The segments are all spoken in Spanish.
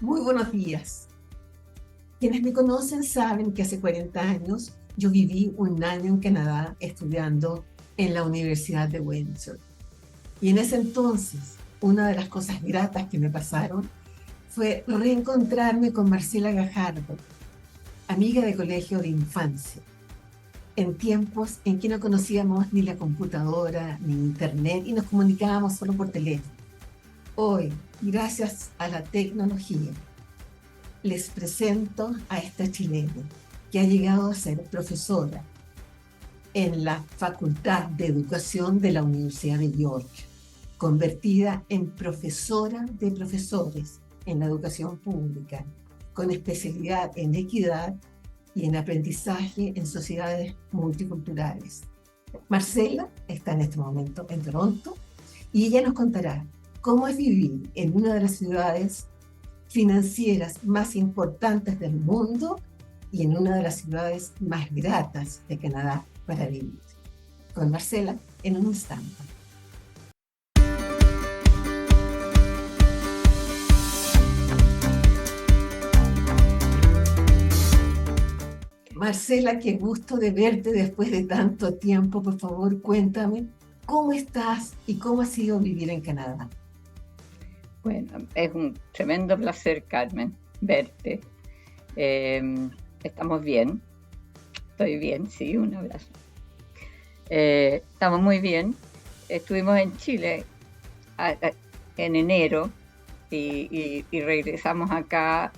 Muy buenos días. Quienes me conocen saben que hace 40 años yo viví un año en Canadá estudiando en la Universidad de Windsor. Y en ese entonces, una de las cosas gratas que me pasaron fue reencontrarme con Marcela Gajardo, amiga de colegio de infancia, en tiempos en que no conocíamos ni la computadora ni internet y nos comunicábamos solo por teléfono. Hoy, gracias a la tecnología, les presento a esta chilena que ha llegado a ser profesora en la Facultad de Educación de la Universidad de York, convertida en profesora de profesores en la educación pública, con especialidad en equidad y en aprendizaje en sociedades multiculturales. Marcela está en este momento en Toronto y ella nos contará cómo es vivir en una de las ciudades financieras más importantes del mundo y en una de las ciudades más gratas de Canadá para vivir. Con Marcela en un instante. Marcela, qué gusto de verte después de tanto tiempo. Por favor, cuéntame cómo estás y cómo ha sido vivir en Canadá. Bueno, es un tremendo placer, Carmen, verte. Estamos bien, estoy bien, sí, un abrazo. Estamos muy bien. Estuvimos en Chile en enero y regresamos acá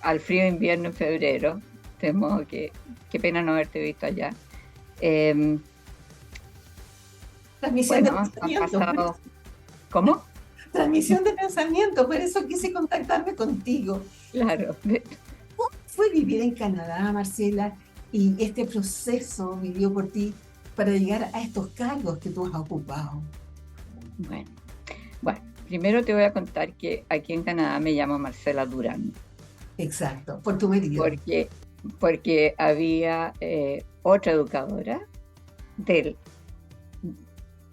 al frío invierno en febrero. De modo que qué pena no haberte visto allá. Transmisión de Bueno, han pensamiento. pasado... ¿Cómo? Transmisión de pensamiento, por eso quise contactarme contigo. Claro. ¿Cómo fue vivir en Canadá, Marcela, y este proceso vivió por ti para llegar a estos cargos que tú has ocupado? Bueno, primero te voy a contar que aquí en Canadá me llamo Marcela Durán. Exacto, por tu medida. Porque había otra educadora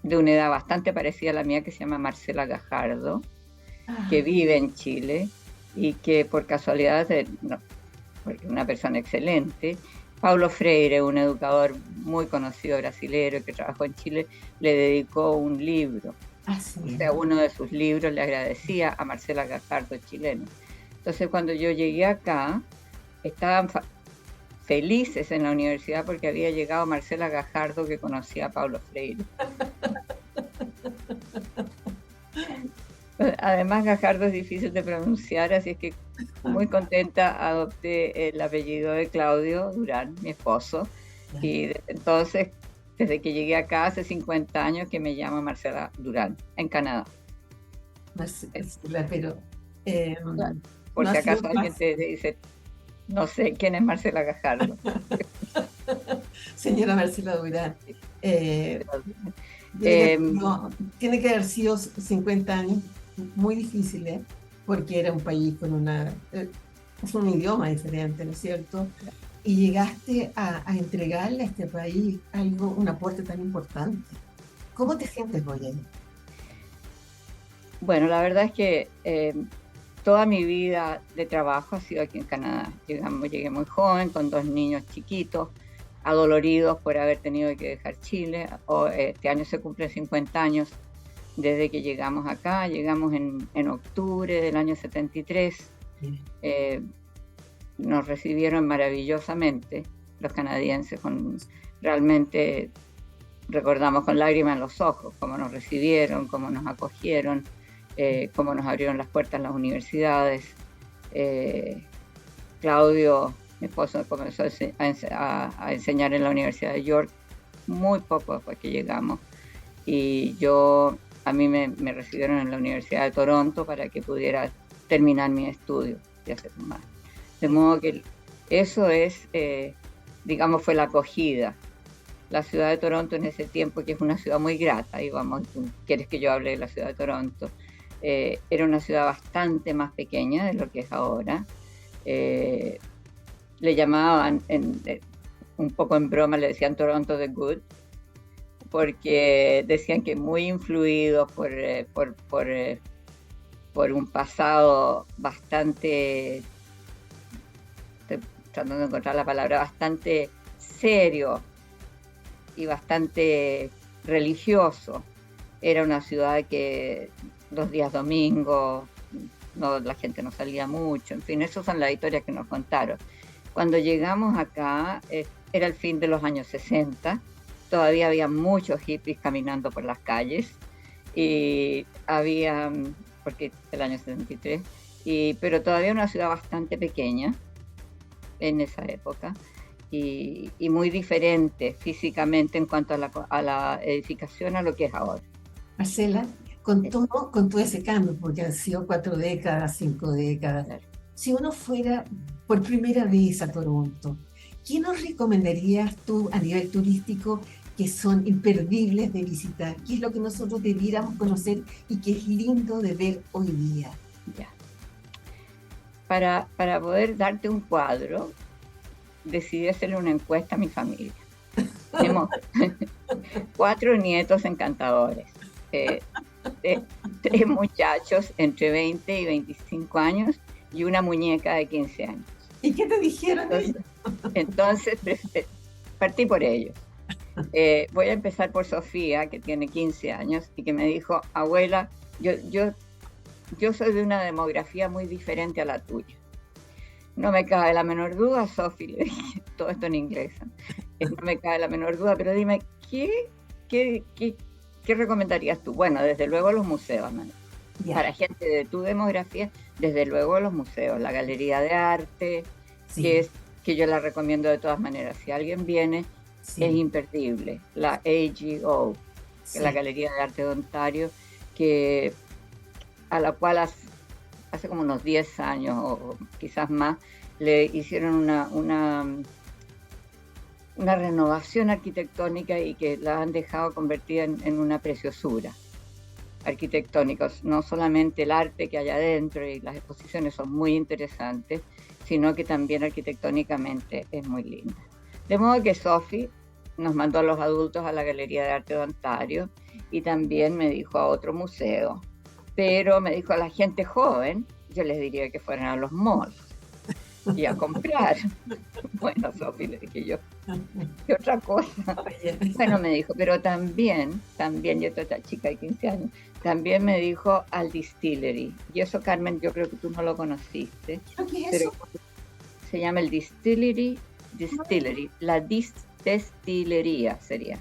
de una edad bastante parecida a la mía que se llama Marcela Gajardo, que vive en Chile y que por casualidad porque una persona excelente. Paulo Freire, un educador muy conocido brasilero que trabajó en Chile, le dedicó un libro. O sea, uno de sus libros le agradecía a Marcela Gajardo, chileno. Entonces, cuando yo llegué acá, estaban felices en la universidad porque había llegado Marcela Gajardo, que conocía a Paulo Freire. Además, Gajardo es difícil de pronunciar, así es que muy contenta adopté el apellido de Claudio Durán, mi esposo, y entonces, desde que llegué acá hace 50 años, que me llamo Marcela Durán, en Canadá. Marcela, pero... por no si acaso alguien te dice, no sé quién es Marcela Gajardo. Señora Marcela Durán, tiene que haber sido 50 años muy difíciles, porque era un país con un idioma diferente, ¿no es cierto? Y llegaste a entregarle a este país un aporte tan importante. ¿Cómo te sientes hoy ahí? Bueno, la verdad es que toda mi vida de trabajo ha sido aquí en Canadá. Llegué muy joven, con 2 niños chiquitos, adoloridos por haber tenido que dejar Chile. Este año se cumplen 50 años desde que llegamos acá. Llegamos en octubre del año 73. Nos recibieron maravillosamente los canadienses. Realmente recordamos con lágrimas en los ojos cómo nos recibieron, cómo nos acogieron, cómo nos abrieron las puertas en las universidades. Claudio, mi esposo, comenzó a enseñar en la Universidad de York muy poco después que llegamos, y a mí me recibieron en la Universidad de Toronto para que pudiera terminar mi estudio y hacer un máster. De modo que eso es, digamos, fue la acogida. La ciudad de Toronto en ese tiempo, que es una ciudad muy grata, y quieres que yo hable de la ciudad de Toronto, era una ciudad bastante más pequeña de lo que es ahora. Le llamaban, un poco en broma, le decían Toronto the Good, porque decían que muy influidos por por un pasado bastante, estoy tratando de encontrar la palabra, bastante serio y bastante religioso. Era una ciudad que los días domingos la gente no salía mucho, en fin, esas son las historias que nos contaron. Cuando llegamos acá, era el fin de los años 60, todavía había muchos hippies caminando por las calles, y había, porque el año 73, pero todavía una ciudad bastante pequeña en esa época, y muy diferente físicamente en cuanto a la edificación a lo que es ahora. Marcela, con todo ese cambio, porque han sido 4 décadas, 5 décadas, Claro. Si uno fuera por primera vez a Toronto, ¿qué nos recomendarías tú a nivel turístico que son imperdibles de visitar? ¿Qué es lo que nosotros debiéramos conocer y que es lindo de ver hoy día? Ya. Para poder darte un cuadro, decidí hacerle una encuesta a mi familia. Tenemos 4 nietos encantadores, 3 muchachos entre 20 y 25 años y una muñeca de 15 años. ¿Y qué te dijeron ellos? Entonces partí por ellos. Voy a empezar por Sofía, que tiene 15 años y que me dijo: abuela, yo soy de una demografía muy diferente a la tuya. No me cabe la menor duda, Sofía, le dije, todo esto en inglés, no me cabe la menor duda, pero dime, ¿qué recomendarías tú? Bueno, desde luego los museos, ¿no? Para gente de tu demografía, desde luego los museos, la Galería de Arte, sí, que yo la recomiendo de todas maneras. Si alguien viene, sí, es imperdible. La AGO, sí, que es la Galería de Arte de Ontario, a la cual hace como unos 10 años o quizás más, le hicieron una renovación arquitectónica y que la han dejado convertida en una preciosura arquitectónica. No solamente el arte que hay adentro y las exposiciones son muy interesantes, sino que también arquitectónicamente es muy linda. De modo que Sophie nos mandó a los adultos a la Galería de Arte de Ontario y también me dijo a otro museo, pero me dijo a la gente joven, yo les diría que fueran a los malls y a comprar. Bueno, Sophie, le dije yo, ¿qué otra cosa? Bueno, me dijo, pero también, yo, esta chica de 15 años, también me dijo al Distillery. Y eso, Carmen, yo creo que tú no lo conociste. ¿Qué es pero eso? Se llama el Distillery, la destilería sería,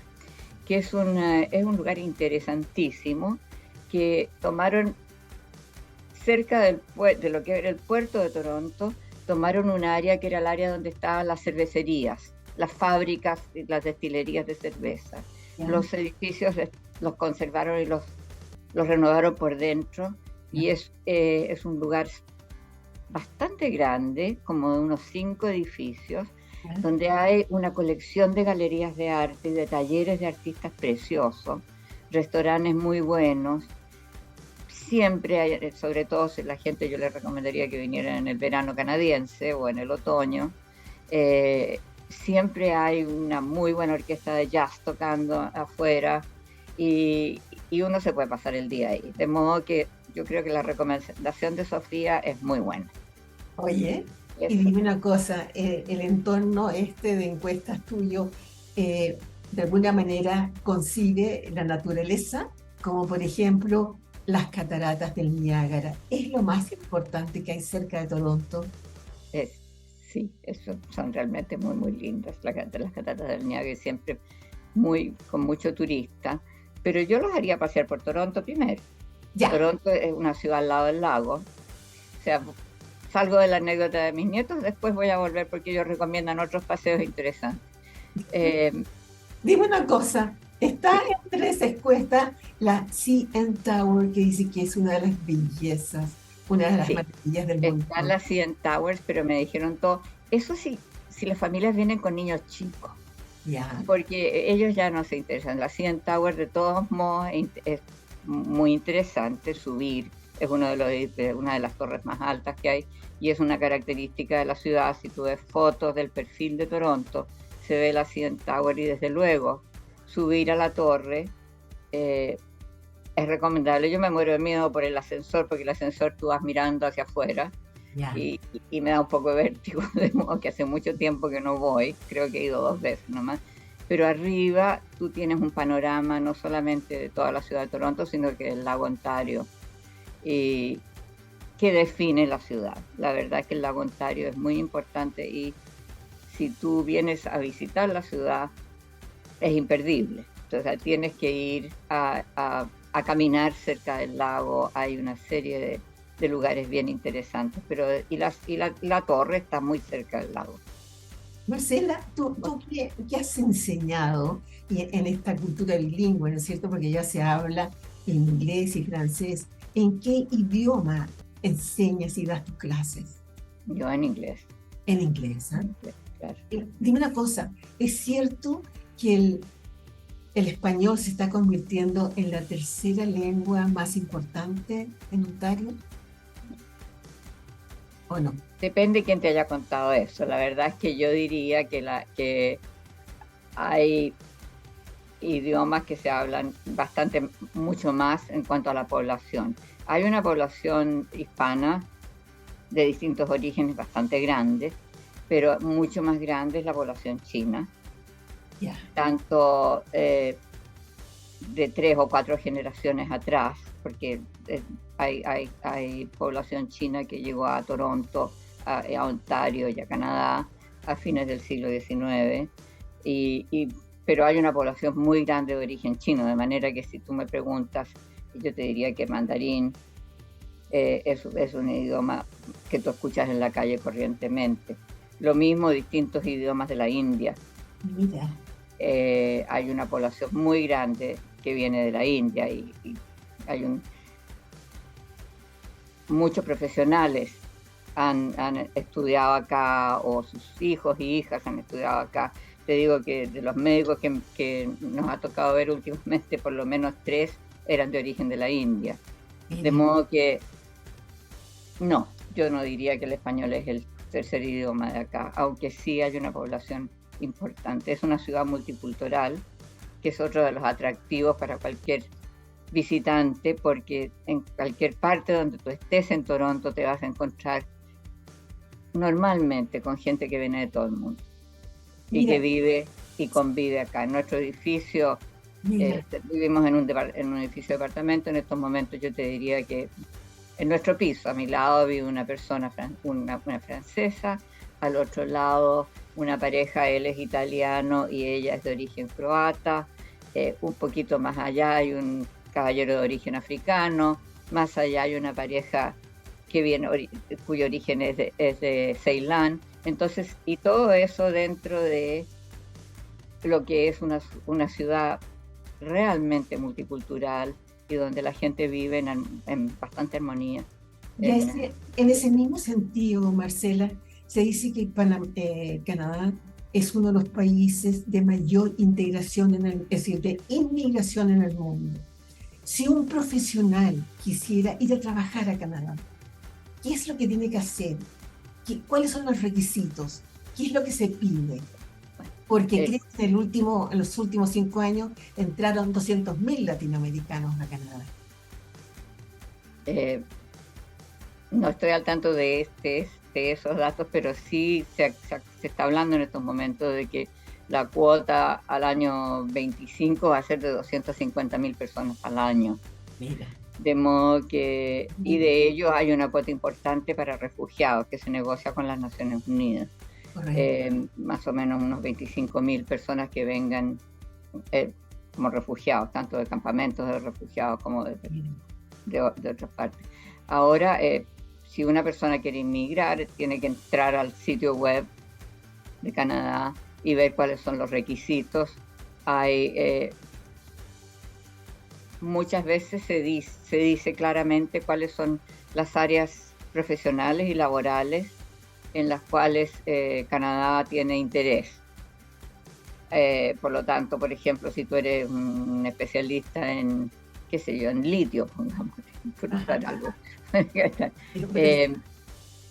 que es un lugar interesantísimo que tomaron cerca de lo que era el puerto de Toronto. Tomaron un área que era el área donde estaban las cervecerías, las fábricas, las destilerías de cerveza. Yeah. Los edificios los conservaron y los renovaron por dentro. Yeah. Y es un lugar bastante grande, como de unos 5 edificios, yeah, donde hay una colección de galerías de arte y de talleres de artistas preciosos, restaurantes muy buenos. Siempre hay, sobre todo si la gente, yo les recomendaría que vinieran en el verano canadiense o en el otoño, siempre hay una muy buena orquesta de jazz tocando afuera y uno se puede pasar el día ahí. De modo que yo creo que la recomendación de Sofía es muy buena. Oye, y dime una cosa, el entorno de encuestas tuyo, de alguna manera concibe la naturaleza, como por ejemplo las cataratas del Niágara. ¿Es lo más importante que hay cerca de Toronto? Sí, son realmente muy, muy lindas las cataratas del Niágara, siempre con mucho turista, pero yo los haría pasear por Toronto primero. Ya. Toronto es una ciudad al lado del lago, o sea, salgo de la anécdota de mis nietos, después voy a volver porque ellos recomiendan otros paseos interesantes. Dime una cosa, está entre esa encuesta la CN Tower, que dice que es una de las bellezas, una de las maravillas del mundo. Están las CN Towers, pero me dijeron todo. Eso sí, si las familias vienen con niños chicos, yeah, porque ellos ya no se interesan. La CN Tower, de todos modos, es muy interesante subir. Es una de las torres más altas que hay y es una característica de la ciudad. Si tú ves fotos del perfil de Toronto, se ve la CN Tower y desde luego subir a la torre es recomendable. Yo me muero de miedo por el ascensor, porque el ascensor tú vas mirando hacia afuera Ya. y me da un poco de vértigo, de modo que hace mucho tiempo que no voy, creo que he ido 2 veces nomás. Pero arriba tú tienes un panorama no solamente de toda la ciudad de Toronto, sino que del lago Ontario, y que define la ciudad. La verdad es que el lago Ontario es muy importante y si tú vienes a visitar la ciudad, es imperdible. Entonces tienes que ir a caminar cerca del lago, hay una serie de lugares bien interesantes, pero la torre está muy cerca del lago. Marcela, ¿tú qué has enseñado en esta cultura bilingüe, ¿no es cierto? Porque ya se habla inglés y francés. ¿En qué idioma enseñas y das tus clases? Yo en inglés. En inglés, ¿eh? En inglés, claro. Dime una cosa, ¿es cierto que el español se está convirtiendo en la tercera lengua más importante en Ontario? ¿O no? Depende de quién te haya contado eso. La verdad es que yo diría que hay idiomas que se hablan bastante, mucho más en cuanto a la población. Hay una población hispana de distintos orígenes bastante grande, pero mucho más grande es la población china. Yeah. Tanto de 3 o 4 generaciones atrás, porque hay población china que llegó a Toronto, a Ontario y a Canadá a fines del siglo XIX, pero hay una población muy grande de origen chino, de manera que si tú me preguntas, yo te diría que mandarín es un idioma que tú escuchas en la calle corrientemente. Lo mismo distintos idiomas de la India. Mira. Hay una población muy grande que viene de la India y hay muchos profesionales han estudiado acá, o sus hijos y hijas han estudiado acá. Te digo que de los médicos que nos ha tocado ver últimamente, por lo menos 3 eran de origen de la India. Mira. De modo que no, yo no diría que el español es el tercer idioma de acá, aunque sí hay una población importante. Es una ciudad multicultural, que es otro de los atractivos para cualquier visitante, porque en cualquier parte donde tú estés en Toronto te vas a encontrar normalmente con gente que viene de todo el mundo. Mira. Y que vive y convive acá. En nuestro edificio, vivimos en un edificio de departamento. En estos momentos yo te diría que en nuestro piso, a mi lado vive una persona, una francesa, al otro lado una pareja, él es italiano y ella es de origen croata, un poquito más allá hay un caballero de origen africano, más allá hay una pareja que viene, cuyo origen es de Ceilán. Entonces, y todo eso dentro de lo que es una ciudad realmente multicultural y donde la gente vive en bastante armonía. En ese mismo sentido, Marcela, se dice que Canadá es uno de los países de mayor integración, es decir, de inmigración en el mundo. Si un profesional quisiera ir a trabajar a Canadá, ¿qué es lo que tiene que hacer? ¿Cuáles son los requisitos? ¿Qué es lo que se pide? Porque creo que en los últimos 5 años entraron 200.000 latinoamericanos a Canadá. No estoy al tanto de esos datos, pero sí se está hablando en estos momentos de que la cuota al año 25 va a ser de 250.000 personas al año. Mira. De modo que, y de ellos hay una cuota importante para refugiados que se negocia con las Naciones Unidas. Más o menos unos 25.000 personas que vengan como refugiados, tanto de campamentos de refugiados como de otras partes. Ahora, si una persona quiere inmigrar, tiene que entrar al sitio web de Canadá y ver cuáles son los requisitos. Hay muchas veces se dice claramente cuáles son las áreas profesionales y laborales en las cuales Canadá tiene interés. Por lo tanto, por ejemplo, si tú eres un especialista en, qué sé yo, en litio, pongamos, por usar algo,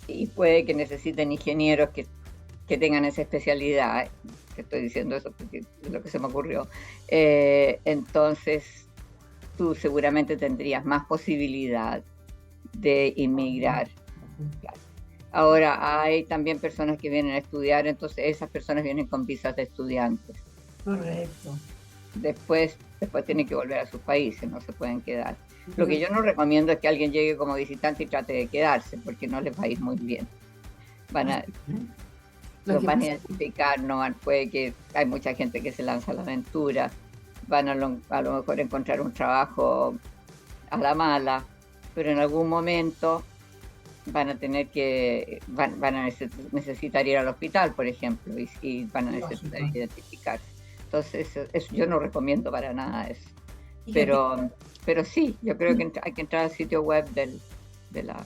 y puede que necesiten ingenieros que tengan esa especialidad. Te estoy diciendo eso porque es lo que se me ocurrió. Entonces, tú seguramente tendrías más posibilidad de inmigrar. Claro. Ahora hay también personas que vienen a estudiar, entonces esas personas vienen con visas de estudiantes. Correcto. Después tienen que volver a sus países, no se pueden quedar. Lo que yo no recomiendo es que alguien llegue como visitante y trate de quedarse, porque no les va a ir muy bien. Los van a identificar, no puede que hay mucha gente que se lanza a la aventura, van a lo mejor encontrar un trabajo a la mala, pero en algún momento van a tener que, van a necesitar ir al hospital, por ejemplo, y van a necesitar identificarse. Entonces, eso yo no recomiendo para nada eso. Pero sí, yo creo que hay que entrar al sitio web de la...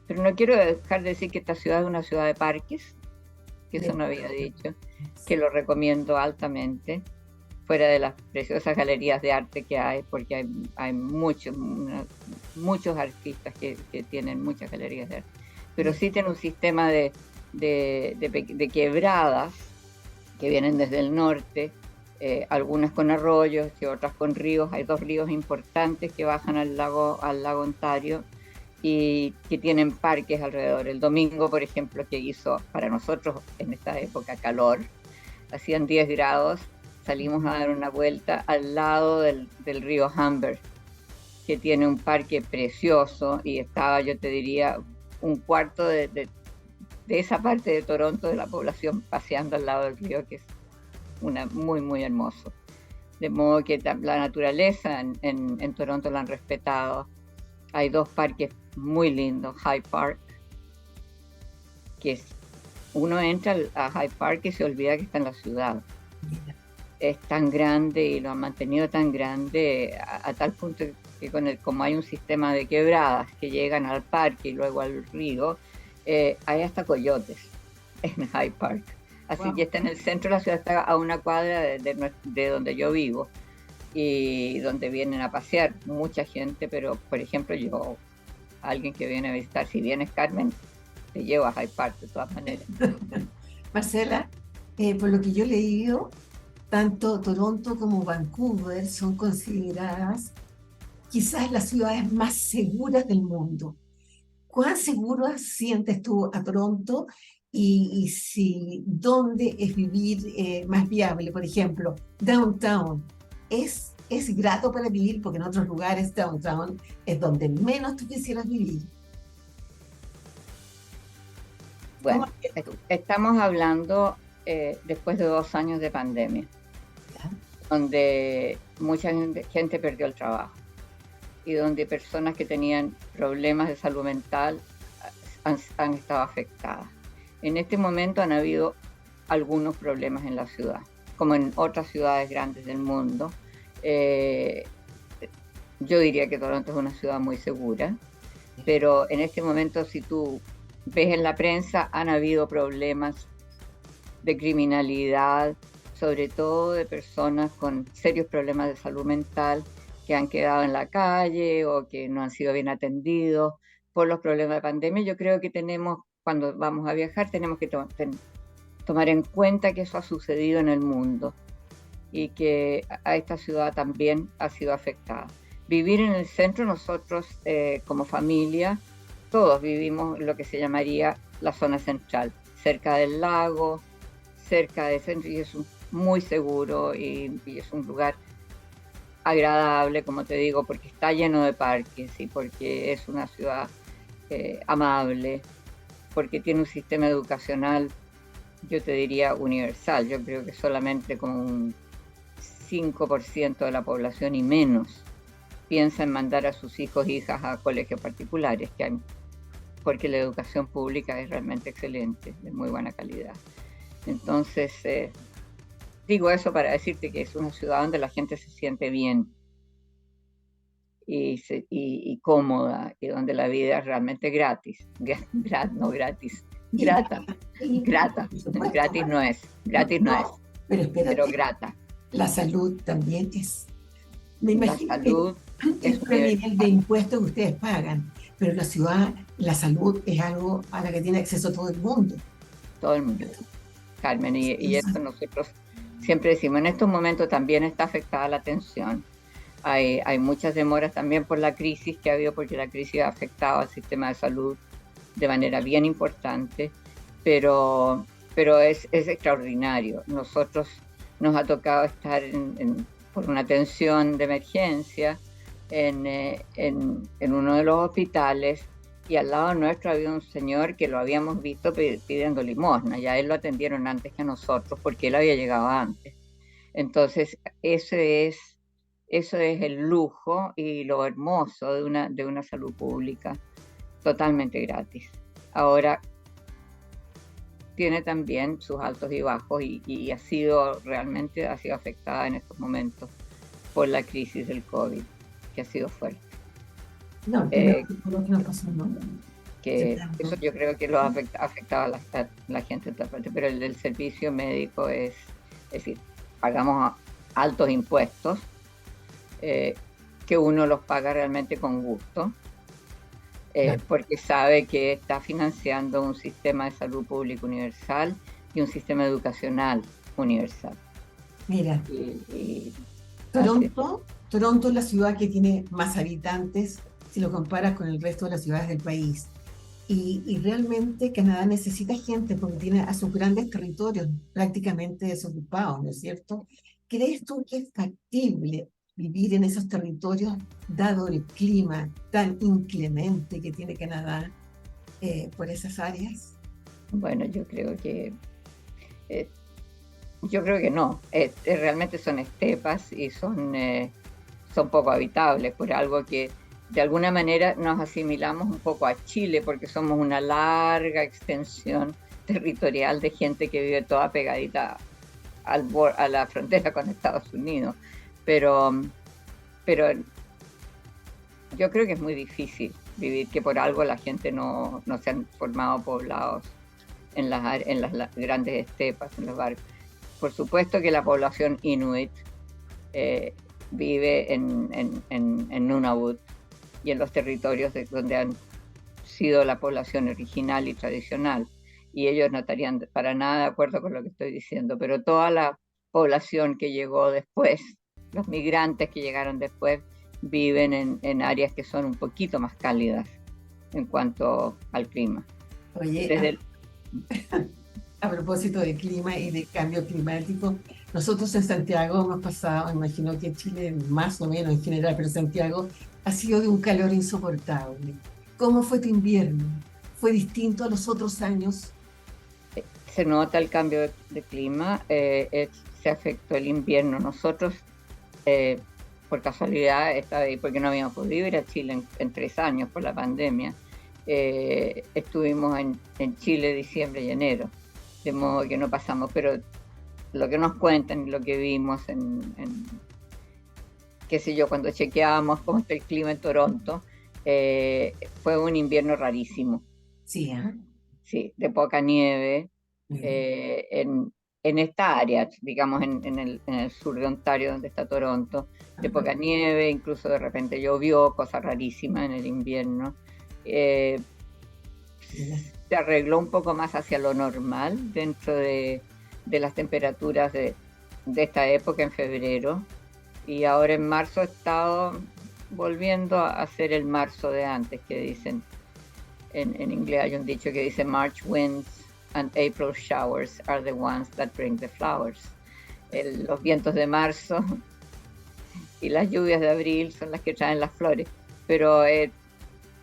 Pero no quiero dejar de decir que esta ciudad es una ciudad de parques, que eso no había dicho, que lo recomiendo altamente, fuera de las preciosas galerías de arte que hay, porque hay muchos artistas que tienen muchas galerías de arte. Pero sí tiene un sistema de quebradas que vienen desde el norte, algunas con arroyos y otras con ríos. Hay 2 ríos importantes que bajan al lago Ontario y que tienen parques alrededor. El domingo, por ejemplo, que hizo para nosotros en esta época calor, hacían 10 grados, salimos a dar una vuelta al lado del río Humber, que tiene un parque precioso, y estaba, yo te diría, un cuarto de esa parte de Toronto, de la población, paseando al lado del río, que es muy, muy hermoso. De modo que la naturaleza en Toronto la han respetado. Hay 2 parques muy lindos, Hyde Park, que uno entra a Hyde Park y se olvida que está en la ciudad. Es tan grande y lo han mantenido tan grande a tal punto que como hay un sistema de quebradas que llegan al parque y luego al río, hay hasta coyotes en Hyde Park. Así que está en el centro de la ciudad, está a una cuadra de donde yo vivo, y donde vienen a pasear mucha gente. Pero, por ejemplo, alguien que viene a visitar, si vienes, Carmen, te llevo a Hyde Park de todas maneras. Marcela, por lo que yo he leído, tanto Toronto como Vancouver son consideradas quizás las ciudades más seguras del mundo. ¿Cuán seguro sientes tú a Toronto y dónde es vivir más viable? Por ejemplo, downtown, ¿es grato para vivir? Porque en otros lugares downtown es donde menos tú quisieras vivir. Bueno, estamos hablando después de 2 años de pandemia, donde mucha gente perdió el trabajo y donde personas que tenían problemas de salud mental han estado afectadas. En este momento han habido algunos problemas en la ciudad, como en otras ciudades grandes del mundo. Yo diría que Toronto es una ciudad muy segura, pero en este momento, si tú ves en la prensa, han habido problemas de criminalidad, sobre todo de personas con serios problemas de salud mental que han quedado en la calle o que no han sido bien atendidos por los problemas de pandemia. Yo creo que cuando vamos a viajar, tenemos que tomar en cuenta que eso ha sucedido en el mundo y que a esta ciudad también ha sido afectada. Vivir en el centro, nosotros como familia, todos vivimos lo que se llamaría la zona central, cerca del lago, cerca del centro, y es muy seguro y es un lugar agradable, como te digo, porque está lleno de parques y porque es una ciudad amable, porque tiene un sistema educacional, yo te diría, universal. Yo creo que solamente como un 5% de la población y menos piensa en mandar a sus hijos e hijas a colegios particulares, porque la educación pública es realmente excelente, de muy buena calidad. Entonces, digo eso para decirte que es una ciudad donde la gente se siente bien y cómoda, y donde la vida es realmente gratis. No gratis, grata. Gratis no es, pero grata. La salud también es. Me imagino la salud que es por el nivel de impuestos que ustedes pagan, pero en la ciudad la salud es algo a la que tiene acceso todo el mundo. Todo el mundo, Carmen, y eso nosotros siempre decimos. En estos momentos también está afectada la atención, Hay muchas demoras también por la crisis que ha habido, porque la crisis ha afectado al sistema de salud de manera bien importante, pero es extraordinario. Nosotros nos ha tocado estar por una atención de emergencia en uno de los hospitales, y al lado nuestro había un señor que lo habíamos visto pidiendo limosna. Ya él lo atendieron antes que a nosotros porque él había llegado antes. Entonces, eso es el lujo y lo hermoso de una salud pública totalmente gratis. Ahora, tiene también sus altos y bajos, y ha sido afectada en estos momentos por la crisis del COVID, que ha sido fuerte. No, pero lo que nos pasó, ¿no? Que eso yo creo que lo ha afectado a la gente en toda parte, pero el servicio médico es decir, pagamos altos impuestos, que uno los paga realmente con gusto, porque sabe que está financiando un sistema de salud público universal y un sistema educacional universal. Mira, Toronto es la ciudad que tiene más habitantes si lo comparas con el resto de las ciudades del país. Y realmente Canadá necesita gente porque tiene a sus grandes territorios prácticamente desocupados, ¿no es cierto? ¿Crees tú que es factible vivir en esos territorios dado el clima tan inclemente que tiene Canadá por esas áreas? Bueno, yo creo que no. Realmente son estepas y son poco habitables, por algo que de alguna manera nos asimilamos un poco a Chile, porque somos una larga extensión territorial de gente que vive toda pegadita a la frontera con Estados Unidos. Pero yo creo que es muy difícil vivir, que por algo la gente no se han formado poblados en las grandes estepas, en los barrios. Por supuesto que la población inuit vive en Nunavut y en los territorios donde han sido la población original y tradicional, y ellos no estarían para nada de acuerdo con lo que estoy diciendo, pero toda la población que llegó después, los migrantes que llegaron después, viven en áreas que son un poquito más cálidas en cuanto al clima. Oye, a propósito de clima y de cambio climático, nosotros en Santiago hemos pasado, imagino que Chile más o menos en general, pero Santiago ha sido de un calor insoportable. ¿Cómo fue tu invierno? ¿Fue distinto a los otros años? Se nota el cambio de clima, se afectó el invierno. Nosotros, por casualidad, porque no habíamos podido ir a Chile en 3 años por la pandemia, estuvimos en Chile diciembre y enero, de modo que no pasamos, pero lo que nos cuentan y lo que vimos qué sé yo, cuando chequeábamos cómo está el clima en Toronto, fue un invierno rarísimo. Sí, Sí, de poca nieve, en esta área, digamos, en el sur de Ontario, donde está Toronto, de poca nieve, incluso de repente llovió, cosa rarísima en el invierno. Se arregló un poco más hacia lo normal dentro de las temperaturas de esta época en febrero, y ahora en marzo ha estado volviendo a ser el marzo de antes, que dicen en inglés. Hay un dicho que dice March winds and April showers are the ones that bring the flowers. Los vientos de marzo y las lluvias de abril son las que traen las flores, pero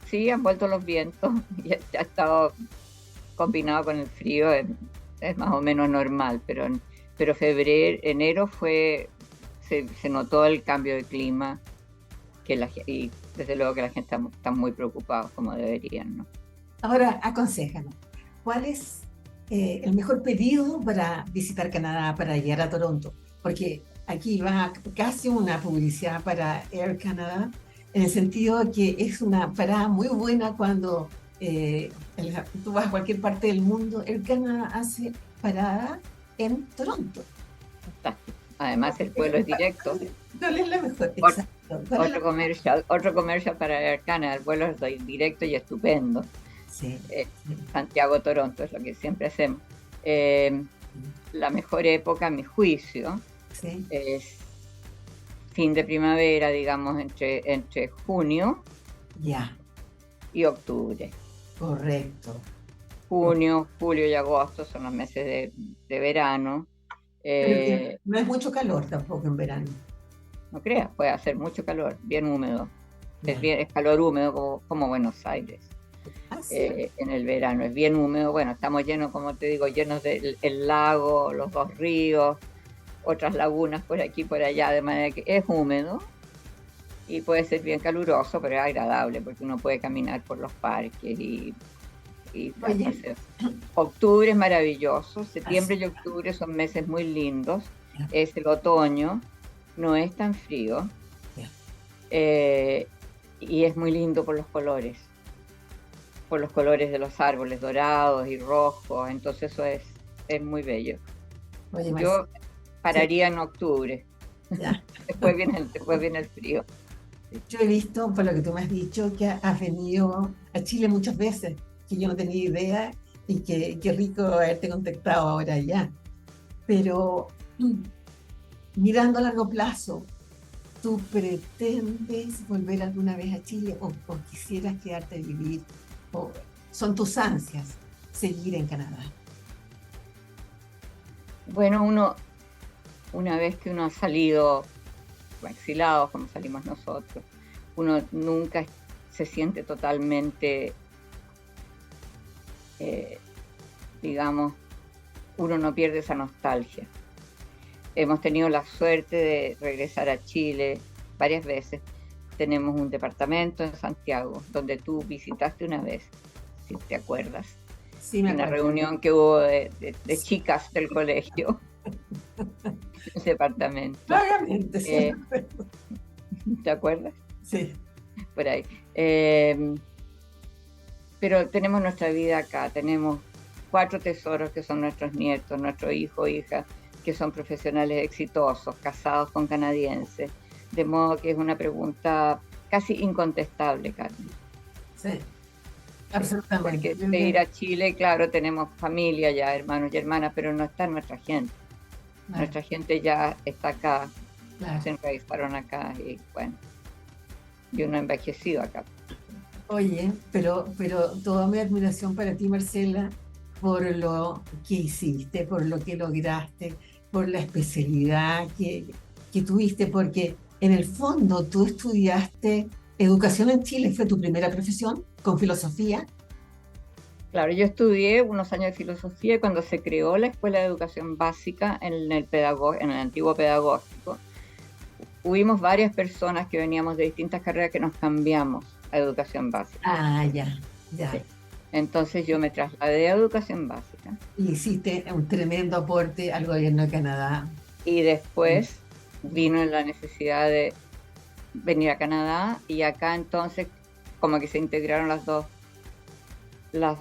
sí, han vuelto los vientos y ha estado combinado con el frío, es más o menos normal, pero enero se notó el cambio de clima, y desde luego que la gente está muy preocupada, como deberían, ¿no? Ahora, aconséjanos, ¿cuál es el mejor periodo para visitar Canadá, para llegar a Toronto? Porque aquí va casi una publicidad para Air Canada, en el sentido de que es una parada muy buena cuando tú vas a cualquier parte del mundo. Air Canada hace parada en Toronto. Además, el vuelo es directo. ¿Cuál es la mejor? Otro comercial para Air Canada, el vuelo es directo y estupendo. Sí. Santiago-Toronto es lo que siempre hacemos. La mejor época, a mi juicio, fin de primavera, digamos, entre junio Ya, y octubre. correcto. Junio, julio y agosto son los meses de verano. Pero que no es mucho calor tampoco en verano. No creas, puede hacer mucho calor, bien húmedo. Ya. Es calor húmedo como Buenos Aires. Ah, sí. En el verano es bien húmedo. Bueno, estamos llenos, como te digo, llenos del el lago, los dos ríos, otras lagunas por aquí y por allá, de manera que es húmedo y puede ser bien caluroso, pero es agradable porque uno puede caminar por los parques y dar Oye, paseos. Octubre es maravilloso, septiembre así. y octubre son meses muy lindos, Ya, es el otoño, no es tan frío, ya. y es muy lindo por los colores de los árboles dorados y rojos, entonces eso es muy bello. Oye, Marcela, Yo sí, pararía en octubre, ya. después viene el frío. Yo he visto, por lo que tú me has dicho, que has venido a Chile muchas veces, que yo no tenía idea y que qué rico haberte contactado ahora ya. Pero mirando a largo plazo, ¿tú pretendes volver alguna vez a Chile o quisieras quedarte a vivir? ¿O son tus ansias seguir en Canadá? Bueno, una vez que uno ha salido exilado, como salimos nosotros, uno nunca se siente totalmente, digamos, uno no pierde esa nostalgia. Hemos tenido la suerte de regresar a Chile varias veces. Tenemos un departamento en Santiago, donde tú visitaste una vez, si te acuerdas, Sí, me una acuerdo. reunión que hubo de chicas del colegio, el departamento. Vagamente, sí, me acuerdo. ¿Te acuerdas? Sí. Por ahí. Pero tenemos nuestra vida acá, tenemos 4 tesoros que son nuestros nietos, nuestro hijo, hija, que son profesionales exitosos, casados con canadienses, de modo que es una pregunta casi incontestable, Carmen. Sí, Sí, absolutamente. porque de ir a Chile, claro, tenemos familia ya, hermanos y hermanas, pero no está nuestra gente. Claro, Nuestra gente ya está acá, claro. se enraizaron acá y bueno, y uno ha envejecido acá. Oye, pero toda mi admiración para ti, Marcela, por lo que hiciste, por lo que lograste, por la especialidad que tuviste, porque en el fondo tú estudiaste educación en Chile, fue tu primera profesión con filosofía. Claro, yo estudié unos años de filosofía y cuando se creó la Escuela de Educación Básica en el antiguo pedagógico, hubimos varias personas que veníamos de distintas carreras que nos cambiamos a Educación Básica. Ah, ya, ya. Sí. Entonces yo me trasladé a Educación Básica Y hiciste un tremendo aporte al gobierno de Canadá. y después vino la necesidad de venir a Canadá y acá entonces como que se integraron las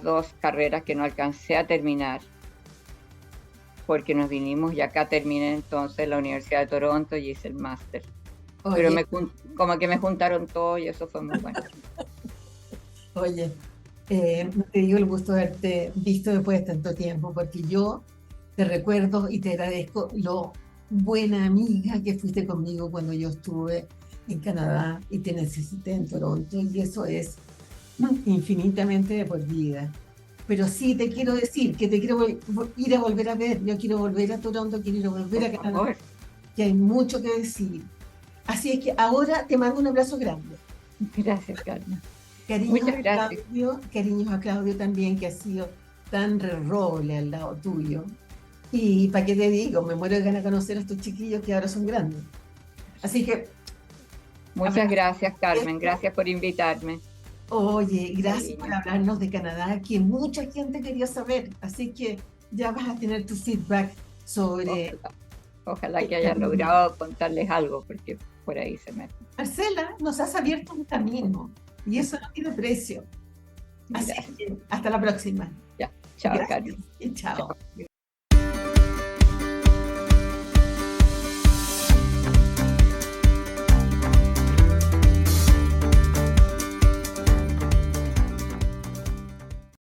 dos carreras que no alcancé a terminar porque nos vinimos y acá terminé entonces la Universidad de Toronto y hice el máster. Pero Oye, como que me juntaron todo y eso fue muy bueno. oye, te digo el gusto de haberte visto después de tanto tiempo, porque yo te recuerdo y te agradezco lo buena amiga que fuiste conmigo cuando yo estuve en Canadá y te necesité en Toronto, y eso es infinitamente de por vida. Pero sí te quiero decir que te quiero ir a volver a ver, yo quiero volver a Toronto, quiero ir a volver a Por Canadá, favor. que hay mucho que decir. Así es que ahora te mando un abrazo grande. Gracias, Carmen. Cariños Muchas a gracias. Claudio, cariños a Claudio también, que ha sido tan roble al lado tuyo. Y para qué te digo, me muero de ganas de conocer a estos chiquillos que ahora son grandes. Así que, Muchas gracias, Carmen. Gracias por invitarme. oye, gracias por Cariño. hablarnos de Canadá, que mucha gente quería saber. Así que ya vas a tener tu feedback sobre Ojalá, ojalá el que haya camino. logrado contarles algo, porque por ahí se me... Marcela, nos has abierto un camino y eso no tiene precio. Así Gracias. que hasta la próxima. Ya. Chao, Gracias Carmen. y chao. Chao.